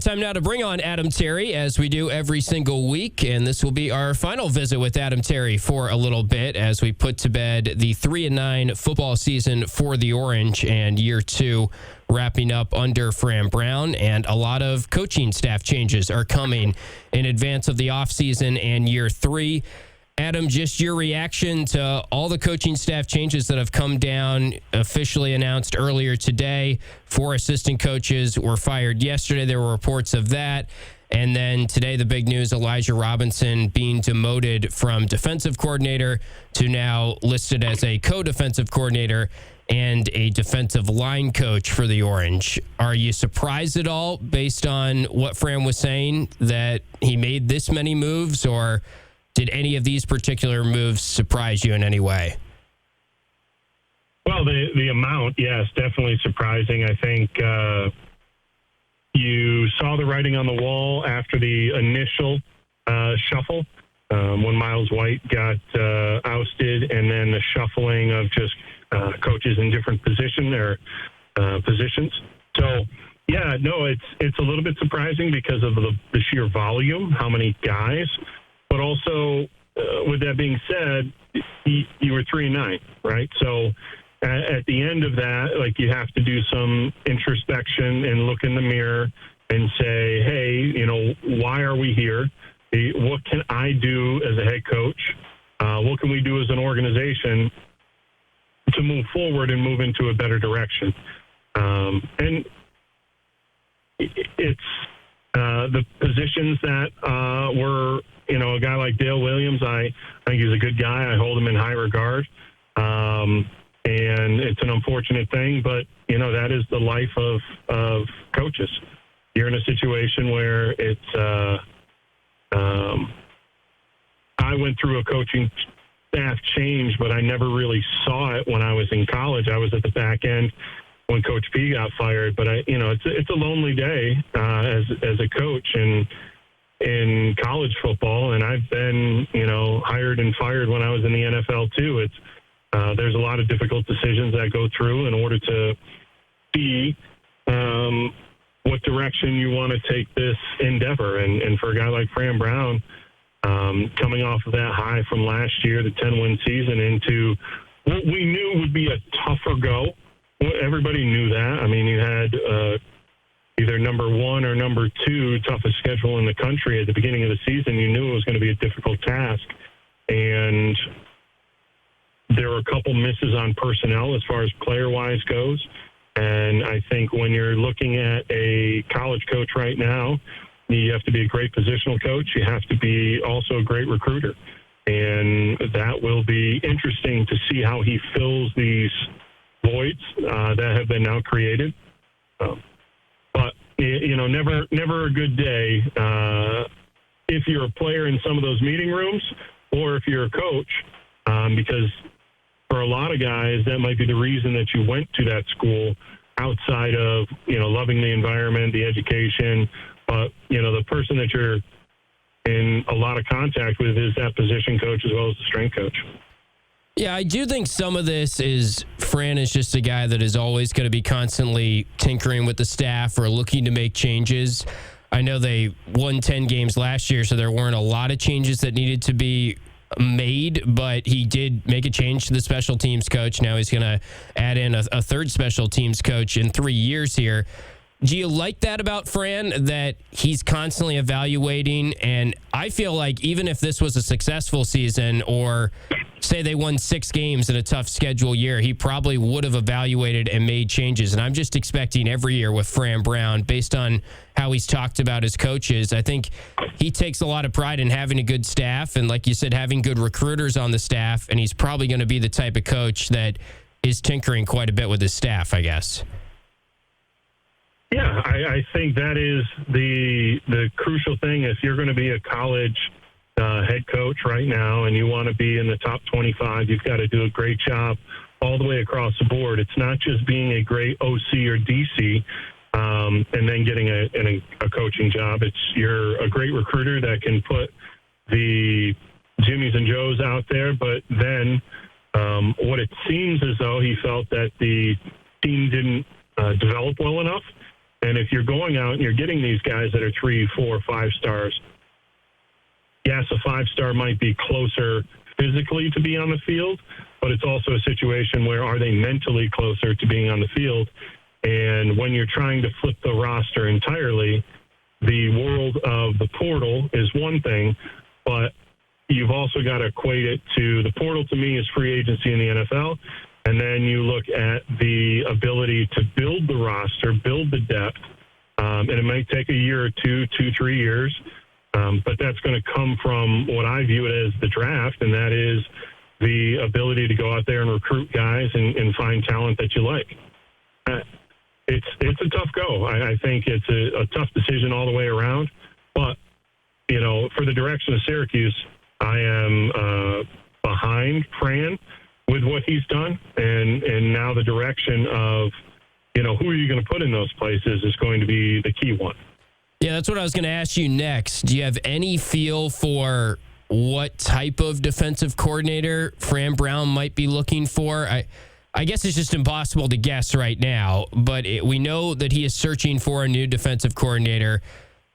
time now to bring on Adam Terry, as we do every single week, and this will be our final visit with Adam Terry for a little bit as we put to bed the 3-9 football season for the Orange and year 2 wrapping up under Fran Brown, and a lot of coaching staff changes are coming in advance of the offseason and year 3. Adam, just your reaction to all the coaching staff changes that have come down, officially announced earlier today. 4 assistant coaches were fired yesterday. There were reports of that. And then today, the big news, Elijah Robinson being demoted from defensive coordinator to now listed as a co-defensive coordinator and a defensive line coach for the Orange. Are you surprised at all, based on what Fran was saying, that he made this many moves, or did any of these particular moves surprise you in any way? Well, the amount, yes, definitely surprising. I think you saw the writing on the wall after the initial shuffle when Miles White got ousted, and then the shuffling of just coaches in different positions. So, yeah, no, it's a little bit surprising because of the sheer volume, how many guys. But also, with that being said, you were 3-9, right? So at the end of that, like, you have to do some introspection and look in the mirror and say, hey, why are we here? What can I do as a head coach? What can we do as an organization to move forward and move into a better direction? And it's the positions that were, a guy like Dale Williams, I think he's a good guy. I hold him in high regard. And it's an unfortunate thing, but, that is the life of coaches. You're in a situation where it's I went through a coaching staff change, but I never really saw it when I was in college. I was at the back end when Coach P got fired, but it's a lonely day as a coach in college football, and I've been hired and fired when I was in the NFL too. It's there's a lot of difficult decisions that go through in order to see what direction you want to take this endeavor, and for a guy like Fran Brown, coming off of that high from last year, the 10-win season, into what we knew would be a tougher go. Everybody knew that. I mean, you had either number 1 or number 2 toughest schedule in the country at the beginning of the season. You knew it was going to be a difficult task. And there were a couple misses on personnel as far as player-wise goes. And I think when you're looking at a college coach right now, you have to be a great positional coach. You have to be also a great recruiter. And that will be interesting to see how he fills these voids that have been now created. But, never a good day if you're a player in some of those meeting rooms or if you're a coach, because for a lot of guys, that might be the reason that you went to that school, outside of, loving the environment, the education. But, the person that you're in a lot of contact with is that position coach as well as the strength coach. Yeah, I do think some of this is Fran is just a guy that is always going to be constantly tinkering with the staff or looking to make changes. I know they won 10 games last year, so there weren't a lot of changes that needed to be made, but he did make a change to the special teams coach. Now he's going to add in a third special teams coach in 3 years here. Do you like that about Fran, that he's constantly evaluating? And I feel like even if this was a successful season, or say they won 6 games in a tough schedule year, he probably would have evaluated and made changes. And I'm just expecting every year with Fran Brown, based on how he's talked about his coaches, I think he takes a lot of pride in having a good staff. And like you said, having good recruiters on the staff. And he's probably going to be the type of coach that is tinkering quite a bit with his staff, I guess. Yeah, I think that is the crucial thing. If you're going to be a college head coach right now and you want to be in the top 25, you've got to do a great job all the way across the board. It's not just being a great OC or DC and then getting a coaching job. You're a great recruiter that can put the Jimmies and Joes out there, but then what it seems as though he felt that the team didn't develop well enough. And if you're going out and you're getting these guys that are 3, 4, 5 stars, yes, a 5-star might be closer physically to be on the field, but it's also a situation where are they mentally closer to being on the field? And when you're trying to flip the roster entirely, the world of the portal is one thing, but you've also got to equate it to the portal. To me, is free agency in the NFL. And then you look at the ability to build the roster, build the depth, and it might take a year or 2, 3 years, but that's going to come from what I view it as the draft, and that is the ability to go out there and recruit guys and find talent that you like. It's a tough go. I think it's a tough decision all the way around, but, you know, for the direction of Syracuse, I am behind Fran with what he's done, and now the direction of, you know, who are you going to put in those places is going to be the key one. Yeah, that's what I was going to ask you next. Do you have any feel for what type of defensive coordinator Fran Brown might be looking for? I guess it's just impossible to guess right now, but we know that he is searching for a new defensive coordinator.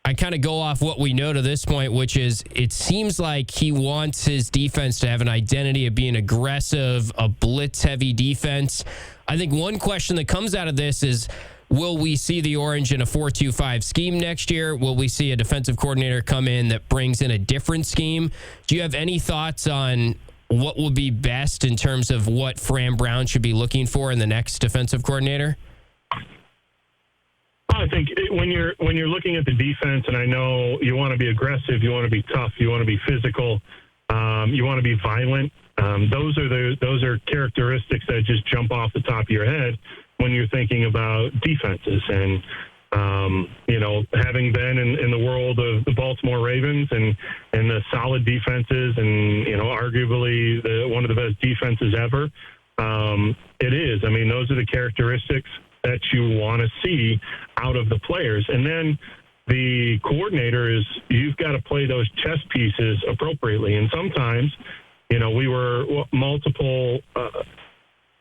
I kind of go off what we know to this point, which is it seems like he wants his defense to have an identity of being aggressive, a blitz-heavy defense. I think one question that comes out of this is, will we see the Orange in a 4-2-5 scheme next year? Will we see a defensive coordinator come in that brings in a different scheme? Do you have any thoughts on what will be best in terms of what Fran Brown should be looking for in the next defensive coordinator? I think when you're looking at the defense, and I know you want to be aggressive, you want to be tough, you want to be physical, you want to be violent. Those are characteristics that just jump off the top of your head when you're thinking about defenses. And you know, having been in the world of the Baltimore Ravens and the solid defenses, and you know, arguably one of the best defenses ever, it is. I mean, those are the characteristics that you want to see out of the players. And then the coordinator is, you've got to play those chess pieces appropriately. And sometimes, you know, we were multiple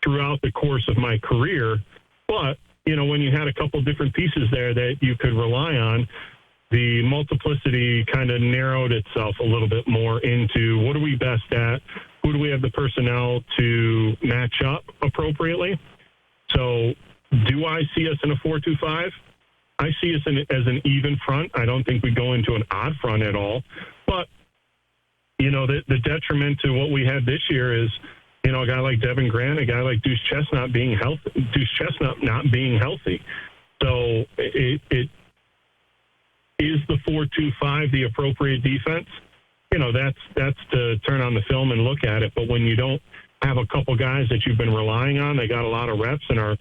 throughout the course of my career, but, you know, when you had a couple different pieces there that you could rely on, the multiplicity kind of narrowed itself a little bit more into what are we best at? Who do we have the personnel to match up appropriately? So, do I see us in a 4-2-5? I see us as an even front. I don't think we go into an odd front at all. But, you know, the detriment to what we had this year is, you know, a guy like Devin Grant, a guy like Deuce Chestnut not being healthy. So it is the 4-2-5 the appropriate defense? You know, that's to turn on the film and look at it. But when you don't have a couple guys that you've been relying on, they got a lot of reps and are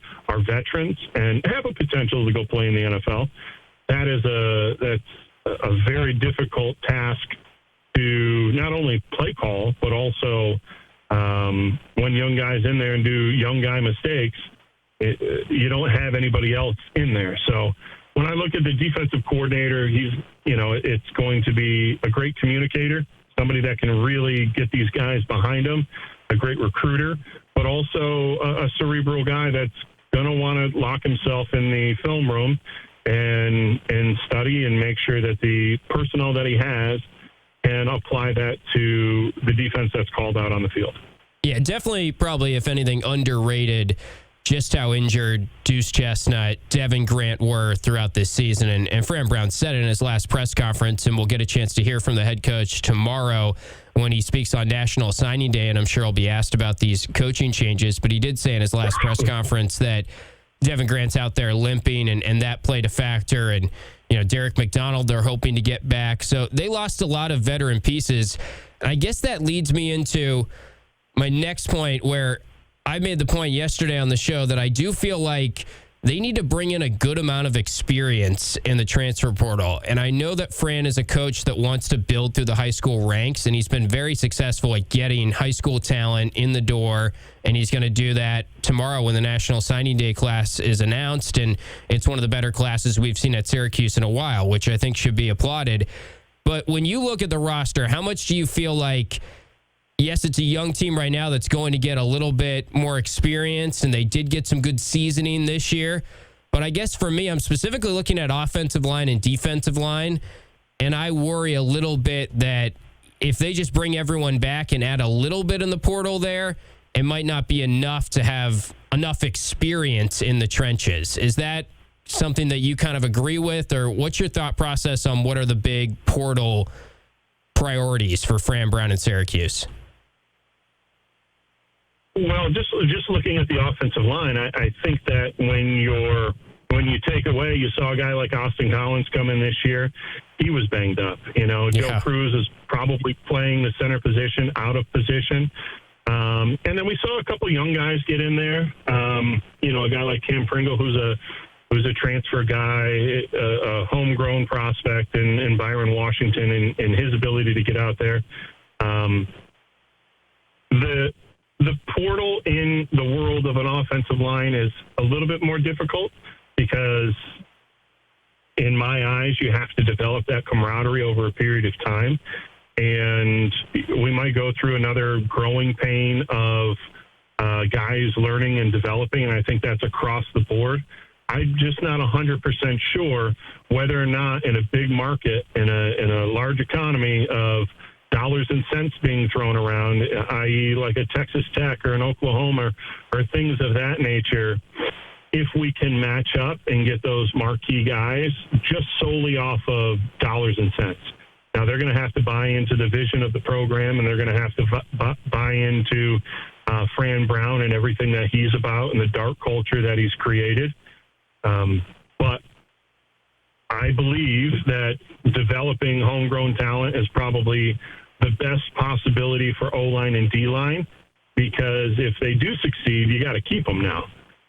veterans and have a potential to go play in the NFL. That's a very difficult task to not only play call, but also when young guys in there and do young guy mistakes, you don't have anybody else in there. So when I look at the defensive coordinator, it's going to be a great communicator, somebody that can really get these guys behind him, a great recruiter, but also a cerebral guy that's going to want to lock himself in the film room and study and make sure that the personnel that he has can apply that to the defense that's called out on the field. Yeah, definitely probably, if anything, underrated just how injured Deuce Chestnut, Devin Grant were throughout this season. And Fran Brown said it in his last press conference, and we'll get a chance to hear from the head coach tomorrow when he speaks on National Signing Day, and I'm sure he'll be asked about these coaching changes. But he did say in his last press conference that Devin Grant's out there limping, and that played a factor. And, you know, Derek McDonald, they're hoping to get back. So they lost a lot of veteran pieces. And I guess that leads me into my next point, where I made the point yesterday on the show that I do feel like they need to bring in a good amount of experience in the transfer portal. And I know that Fran is a coach that wants to build through the high school ranks, and he's been very successful at getting high school talent in the door, and he's going to do that tomorrow when the National Signing Day class is announced. And it's one of the better classes we've seen at Syracuse in a while, which I think should be applauded. But when you look at the roster, how much do you feel like, yes, it's a young team right now that's going to get a little bit more experience, and they did get some good seasoning this year. But I guess for me, I'm specifically looking at offensive line and defensive line, and I worry a little bit that if they just bring everyone back and add a little bit in the portal there, it might not be enough to have enough experience in the trenches. Is that something that you kind of agree with, or what's your thought process on what are the big portal priorities for Fran Brown and Syracuse? Well, just looking at the offensive line, I think that when you take away, you saw a guy like Austin Collins come in this year, he was banged up. Joe Cruz is probably playing the center position out of position. And then we saw a couple young guys get in there. A guy like Cam Pringle, who's a transfer guy, a homegrown prospect, and Byron Washington and his ability to get out there. The portal in the world of an offensive line is a little bit more difficult because, in my eyes, you have to develop that camaraderie over a period of time. And we might go through another growing pain of guys learning and developing, and I think that's across the board. I'm just not 100% sure whether or not in a big market, in a large economy of dollars and cents being thrown around, i.e. like a Texas Tech or an Oklahoma or things of that nature, if we can match up and get those marquee guys just solely off of dollars and cents. Now, they're going to have to buy into the vision of the program, and they're going to have to buy into Fran Brown and everything that he's about and the dark culture that he's created. But I believe that developing homegrown talent is probably the best possibility for O-line and D-line, because if they do succeed, you got to keep them now.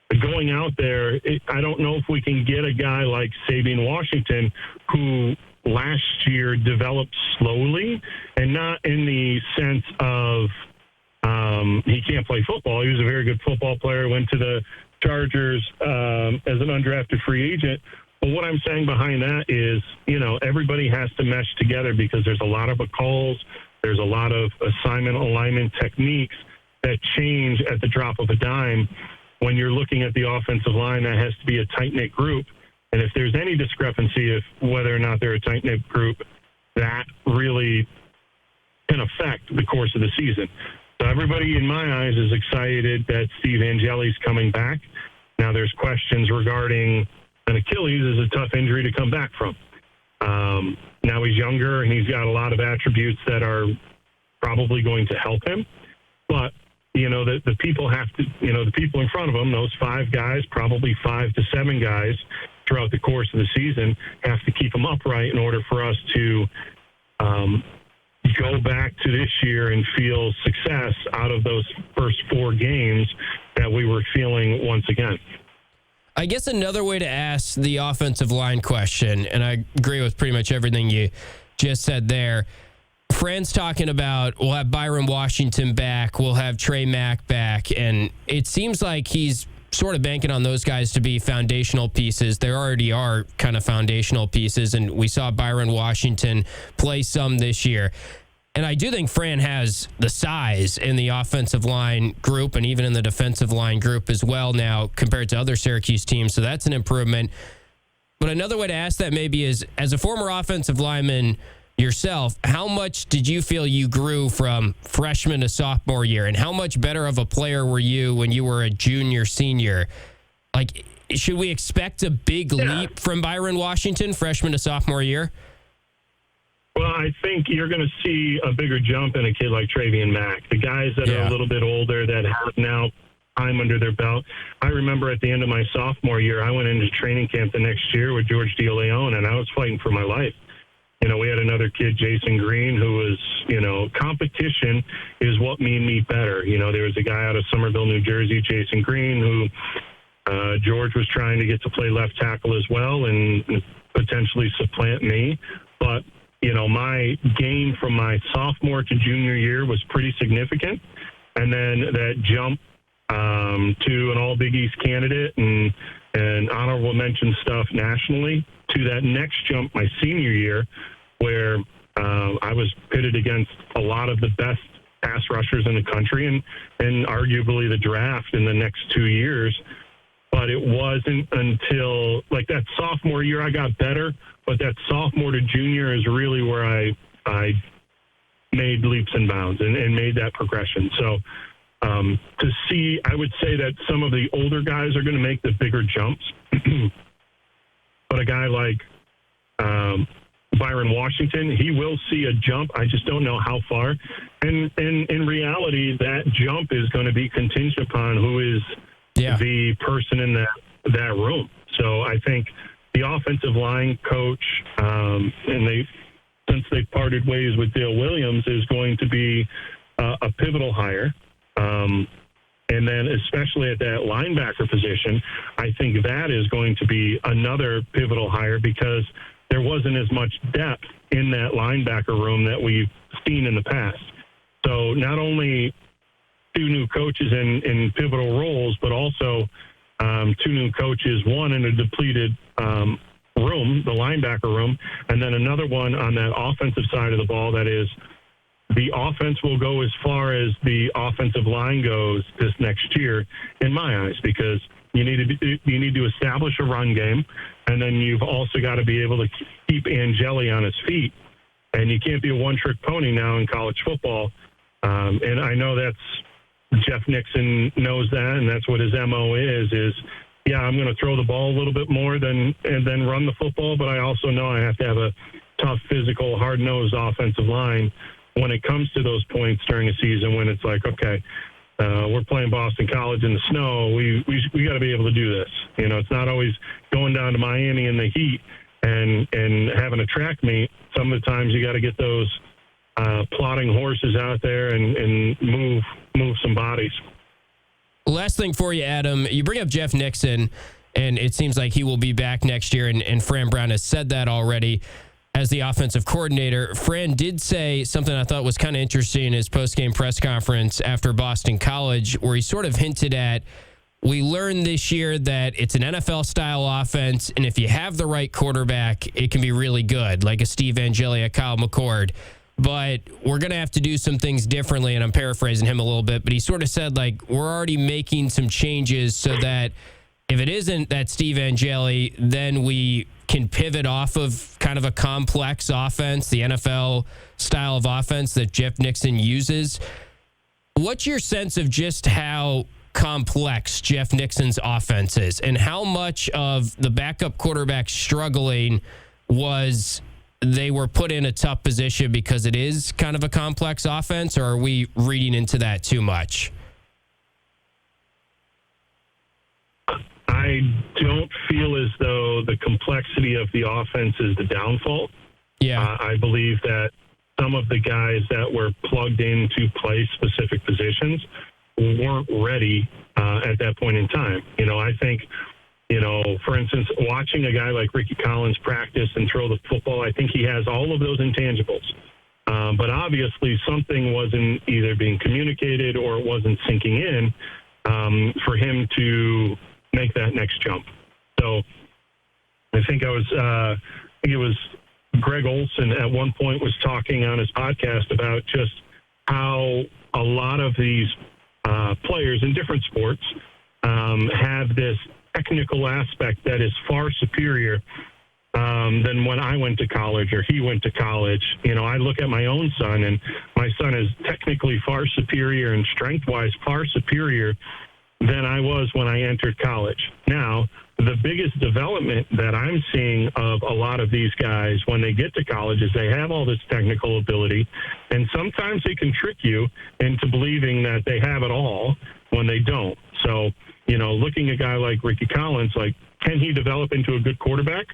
But going out there, I don't know if we can get a guy like Sabian Washington, who last year developed slowly, and not in the sense of he can't play football. He was a very good football player, went to the Chargers as an undrafted free agent. But what I'm saying behind that is, everybody has to mesh together because there's a lot of calls, there's a lot of assignment alignment techniques that change at the drop of a dime. When you're looking at the offensive line, that has to be a tight-knit group. And if there's any discrepancy of whether or not they're a tight-knit group, that really can affect the course of the season. So everybody, in my eyes, is excited that Steve Angeli's coming back. Now there's questions regarding an Achilles is a tough injury to come back from. Now he's younger and he's got a lot of attributes that are probably going to help him. But, the people have to, the people in front of him, those 5 guys, probably 5 to 7 guys throughout the course of the season, have to keep them upright in order for us to go back to this year and feel success out of those first 4 games that we were feeling once again. I guess another way to ask the offensive line question, and I agree with pretty much everything you just said there. Fran's talking about we'll have Byron Washington back, we'll have Trey Mack back, and it seems like he's sort of banking on those guys to be foundational pieces. There already are kind of foundational pieces, and we saw Byron Washington play some this year. And I do think Fran has the size in the offensive line group and even in the defensive line group as well now compared to other Syracuse teams. So that's an improvement. But another way to ask that maybe is, as a former offensive lineman yourself, how much did you feel you grew from freshman to sophomore year? And how much better of a player were you when you were a junior, senior? Like, should we expect a big leap from Byron Washington, freshman to sophomore year? Well, I think you're going to see a bigger jump in a kid like Travian Mack. The guys that are a little bit older that have now time under their belt. I remember at the end of my sophomore year, I went into training camp the next year with George DeLeon, and I was fighting for my life. We had another kid, Jason Green, who was, competition is what made me better. There was a guy out of Somerville, New Jersey, Jason Green, who George was trying to get to play left tackle as well and potentially supplant me. But my gain from my sophomore to junior year was pretty significant. And then that jump to an all Big East candidate and honorable mention stuff nationally to that next jump my senior year where I was pitted against a lot of the best pass rushers in the country and arguably the draft in the next 2 years. But it wasn't until like that sophomore year I got better. But that sophomore to junior is really where I made leaps and bounds and made that progression. So to see, I would say that some of the older guys are going to make the bigger jumps. But a guy like Byron Washington, he will see a jump. I just don't know how far. And in reality, that jump is going to be contingent upon who is the person in that room. So I think the offensive line coach, and since they parted ways with Dale Williams, is going to be a pivotal hire. And then especially at that linebacker position, I think that is going to be another pivotal hire because there wasn't as much depth in that linebacker room that we've seen in the past. So not only two new coaches in pivotal roles, but also two new coaches, one in a depleted room, the linebacker room, and then another one on that offensive side of the ball that is the offense will go as far as the offensive line goes this next year, in my eyes, because you need to establish a run game, and then you've also got to be able to keep Angeli on his feet, and you can't be a one-trick pony now in college football. And I know that's Jeff Nixon knows that, and that's what his MO is I'm going to throw the ball a little bit more and then run the football, but I also know I have to have a tough, physical, hard-nosed offensive line when it comes to those points during a season when it's like, okay, we're playing Boston College in the snow. We got to be able to do this. It's not always going down to Miami in the heat and having a track meet. Some of the times you got to get those plodding horses out there and move some bodies. Last thing for you, Adam. You bring up Jeff Nixon, and it seems like he will be back next year, and Fran Brown has said that already as the offensive coordinator. Fran did say something I thought was kind of interesting in his post-game press conference after Boston College, where he sort of hinted at, we learned this year that it's an NFL-style offense, and if you have the right quarterback, it can be really good, like a Steve Angeli, a Kyle McCord. But we're going to have to do some things differently, and I'm paraphrasing him a little bit, but he sort of said, like, we're already making some changes so that if it isn't that Steve Angeli, then we can pivot off of kind of a complex offense, the NFL style of offense that Jeff Nixon uses. What's your sense of just how complex Jeff Nixon's offense is, and how much of the backup quarterback struggling was they were put in a tough position because it is kind of a complex offense, or are we reading into that too much? I don't feel as though the complexity of the offense is the downfall. Yeah. I believe that some of the guys that were plugged in to play specific positions weren't ready at that point in time. I think, for instance, watching a guy like Ricky Collins practice and throw the football, I think he has all of those intangibles. But obviously something wasn't either being communicated or it wasn't sinking in for him to make that next jump. So I think it was Greg Olson at one point was talking on his podcast about just how a lot of these players in different sports have this technical aspect that is far superior than when I went to college or he went to college. I look at my own son, and my son is technically far superior and strength-wise far superior than I was when I entered college. Now, the biggest development that I'm seeing of a lot of these guys when they get to college is they have all this technical ability, and sometimes they can trick you into believing that they have it all when they don't. So, looking at a guy like Ricky Collins, like, can he develop into a good quarterback?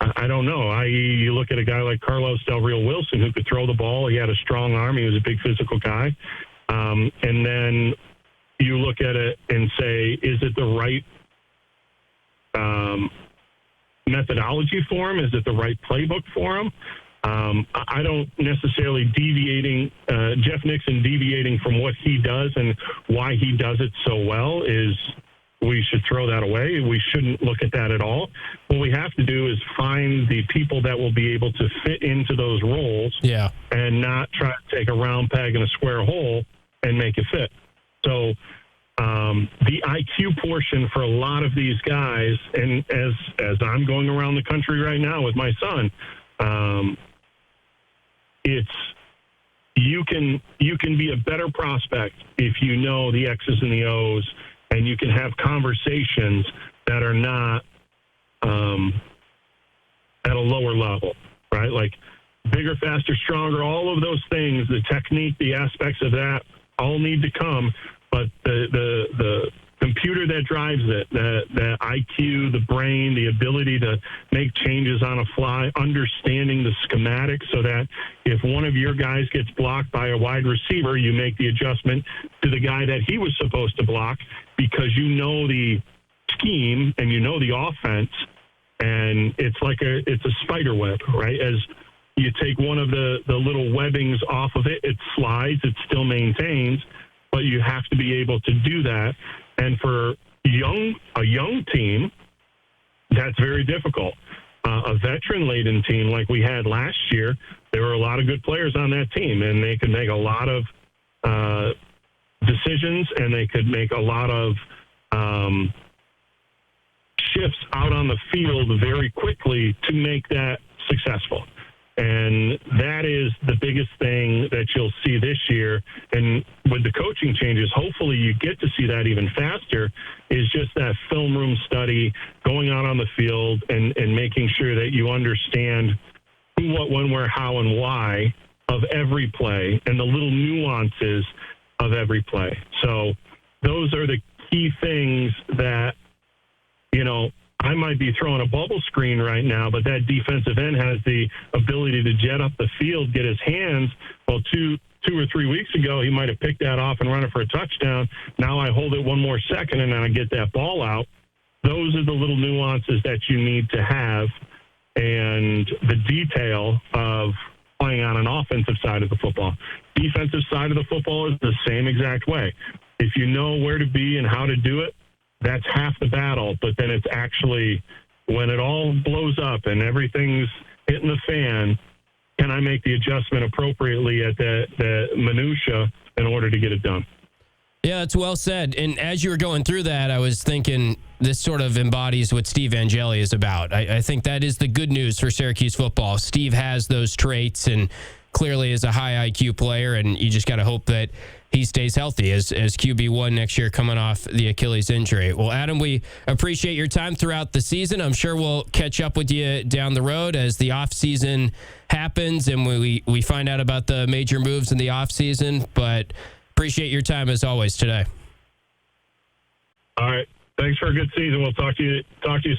I don't know. You look at a guy like Carlos Del Rio Wilson, who could throw the ball. He had a strong arm. He was a big physical guy. And then you look at it and say, is it the right methodology for him? Is it the right playbook for him? I don't necessarily Jeff Nixon deviating from what he does and why he does it so well is we should throw that away. We shouldn't look at that at all. What we have to do is find the people that will be able to fit into those roles and not try to take a round peg in a square hole and make it fit. So the IQ portion for a lot of these guys, and as I'm going around the country right now with my son, it's you can be a better prospect if you know the X's and the O's, and you can have conversations that are not at a lower level, right? Like bigger, faster, stronger, all of those things, the technique, the aspects of that all need to come, but the computer that drives it, the IQ, the brain, the ability to make changes on a fly, understanding the schematics so that if one of your guys gets blocked by a wide receiver, you make the adjustment to the guy that he was supposed to block because you know the scheme and you know the offense, and it's a spider web, right? As you take one of the little webbings off of it, it slides, it still maintains, but you have to be able to do that. And for a young team, that's very difficult. A veteran-laden team like we had last year, there were a lot of good players on that team, and they could make a lot of decisions, and they could make a lot of shifts out on the field very quickly to make that successful. And that is the biggest thing that you'll see this year. And with the coaching changes, hopefully you get to see that even faster, is just that film room study, going out on the field and making sure that you understand who, what, when, where, how, and why of every play and the little nuances of every play. So those are the key things that, I might be throwing a bubble screen right now, but that defensive end has the ability to jet up the field, get his hands. Well, two or 3 weeks ago, he might have picked that off and run it for a touchdown. Now I hold it one more second and then I get that ball out. Those are the little nuances that you need to have, and the detail of playing on an offensive side of the football. Defensive side of the football is the same exact way. If you know where to be and how to do it, that's half the battle, but then it's actually when it all blows up and everything's hitting the fan, can I make the adjustment appropriately at the minutia in order to get it done? Yeah, it's well said. And as you were going through that, I was thinking this sort of embodies what Steve Angeli is about. I think that is the good news for Syracuse football. Steve has those traits and clearly is a high IQ player, and you just got to hope that he stays healthy as QB1 next year coming off the Achilles injury. Well, Adam, we appreciate your time throughout the season. I'm sure we'll catch up with you down the road as the offseason happens and we find out about the major moves in the offseason. But appreciate your time as always today. All right. Thanks for a good season. We'll talk to you soon.